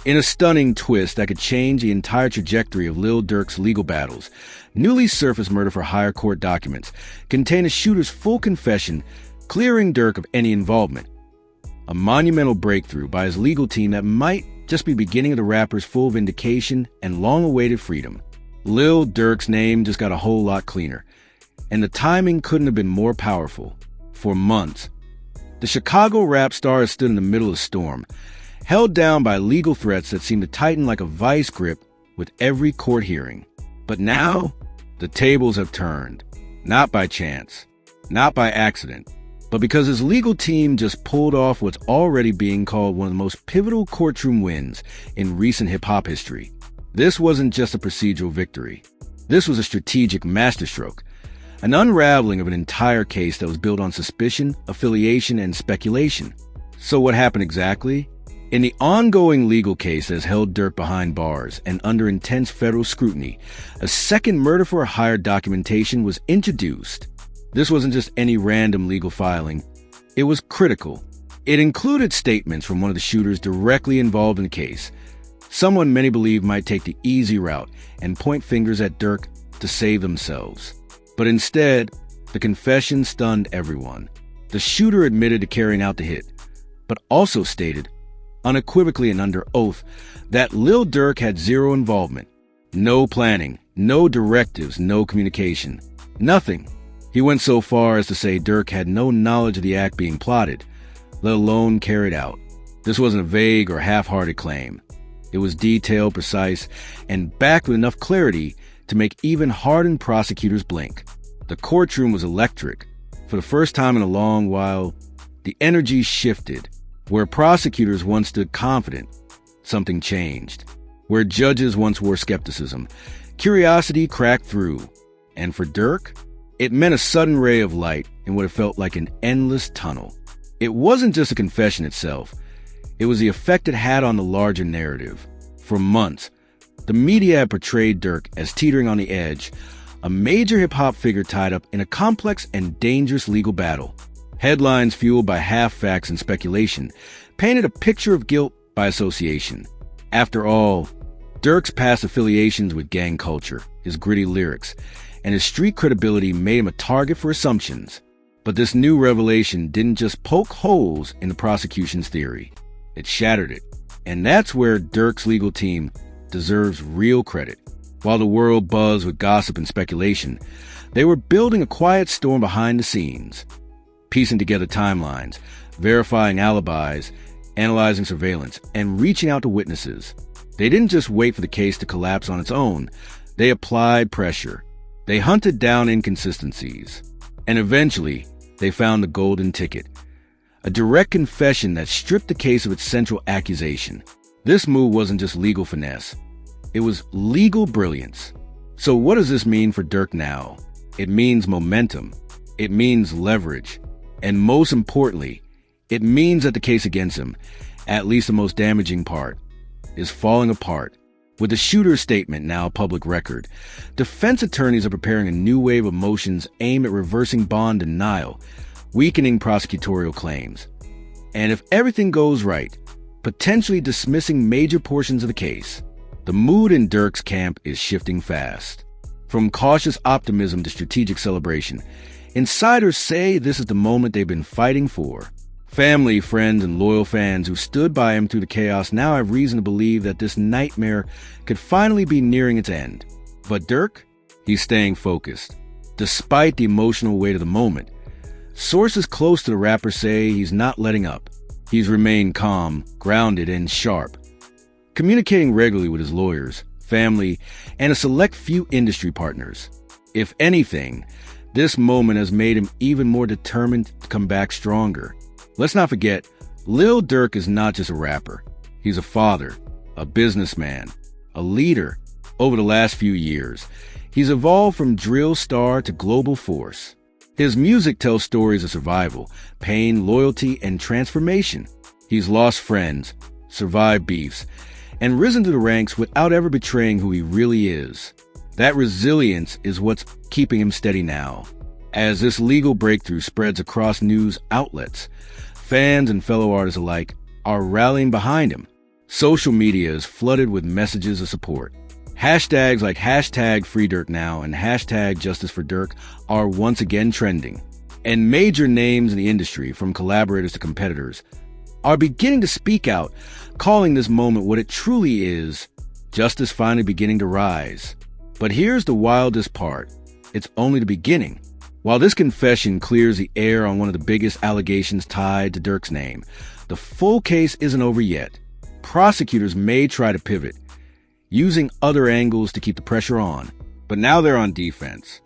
In a stunning twist that could change the entire trajectory of Lil Durk's legal battles, newly surfaced murder for hire court documents contain a shooter's full confession, clearing Durk of any involvement. A monumental breakthrough by his legal team that might just be beginning of the rapper's full vindication and long-awaited freedom. Lil Durk's name just got a whole lot cleaner, and the timing couldn't have been more powerful. For months, the Chicago rap star has stood in the middle of a storm, held down by legal threats that seem to tighten like a vice grip with every court hearing. But now, the tables have turned. Not by chance, not by accident, but because his legal team just pulled off what's already being called one of the most pivotal courtroom wins in recent hip-hop history. This wasn't just a procedural victory. This was a strategic masterstroke, an unraveling of an entire case that was built on suspicion, affiliation, and speculation. So what happened exactly? In the ongoing legal case that has held Durk behind bars and under intense federal scrutiny, a second murder for hire documentation was introduced. This wasn't just any random legal filing. It was critical. It included statements from one of the shooters directly involved in the case, someone many believe might take the easy route and point fingers at Durk to save themselves. But instead, the confession stunned everyone. The shooter admitted to carrying out the hit, but also stated, unequivocally and under oath, that Lil Durk had zero involvement. No planning, no directives, no communication. Nothing. He went so far as to say Durk had no knowledge of the act being plotted, let alone carried out. This wasn't a vague or half-hearted claim. It was detailed, precise, and backed with enough clarity to make even hardened prosecutors blink. The courtroom was electric. For the first time in a long while, the energy shifted. Where prosecutors once stood confident, something changed. Where judges once wore skepticism, curiosity cracked through. And for Durk, it meant a sudden ray of light in what it felt like an endless tunnel. It wasn't just a confession itself. It was the effect it had on the larger narrative. For months, the media had portrayed Durk as teetering on the edge, a major hip-hop figure tied up in a complex and dangerous legal battle. Headlines fueled by half-facts and speculation painted a picture of guilt by association. After all, Durk's past affiliations with gang culture, his gritty lyrics, and his street credibility made him a target for assumptions. But this new revelation didn't just poke holes in the prosecution's theory. It shattered it. And that's where Durk's legal team deserves real credit. While the world buzzed with gossip and speculation, they were building a quiet storm behind the scenes, piecing together timelines, verifying alibis, analyzing surveillance, and reaching out to witnesses. They didn't just wait for the case to collapse on its own. They applied pressure. They hunted down inconsistencies. And eventually, they found the golden ticket. A direct confession that stripped the case of its central accusation. This move wasn't just legal finesse. It was legal brilliance. So what does this mean for Durk now? It means momentum. It means leverage. And most importantly, it means that the case against him, at least the most damaging part, is falling apart. With the shooter's statement now a public record, defense attorneys are preparing a new wave of motions aimed at reversing bond denial, weakening prosecutorial claims, and if everything goes right, potentially dismissing major portions of the case. The mood in Durk's camp is shifting fast. From cautious optimism to strategic celebration, insiders say this is the moment they've been fighting for. Family, friends, and loyal fans who stood by him through the chaos now have reason to believe that this nightmare could finally be nearing its end. But Durk, he's staying focused. Despite the emotional weight of the moment, sources close to the rapper say he's not letting up. He's remained calm, grounded, and sharp, communicating regularly with his lawyers, family, and a select few industry partners. If anything, this moment has made him even more determined to come back stronger. Let's not forget, Lil Durk is not just a rapper. He's a father, a businessman, a leader. Over the last few years, he's evolved from drill star to global force. His music tells stories of survival, pain, loyalty, and transformation. He's lost friends, survived beefs, and risen to the ranks without ever betraying who he really is. That resilience is what's keeping him steady now. As this legal breakthrough spreads across news outlets, fans and fellow artists alike are rallying behind him. Social media is flooded with messages of support. Hashtags like hashtag Free Durk Now and hashtag Justice for Durk are once again trending. And major names in the industry, from collaborators to competitors, are beginning to speak out, calling this moment what it truly is: justice finally beginning to rise. But here's the wildest part. It's only the beginning. While this confession clears the air on one of the biggest allegations tied to Durk's name, the full case isn't over yet. Prosecutors may try to pivot, using other angles to keep the pressure on. But now they're on defense.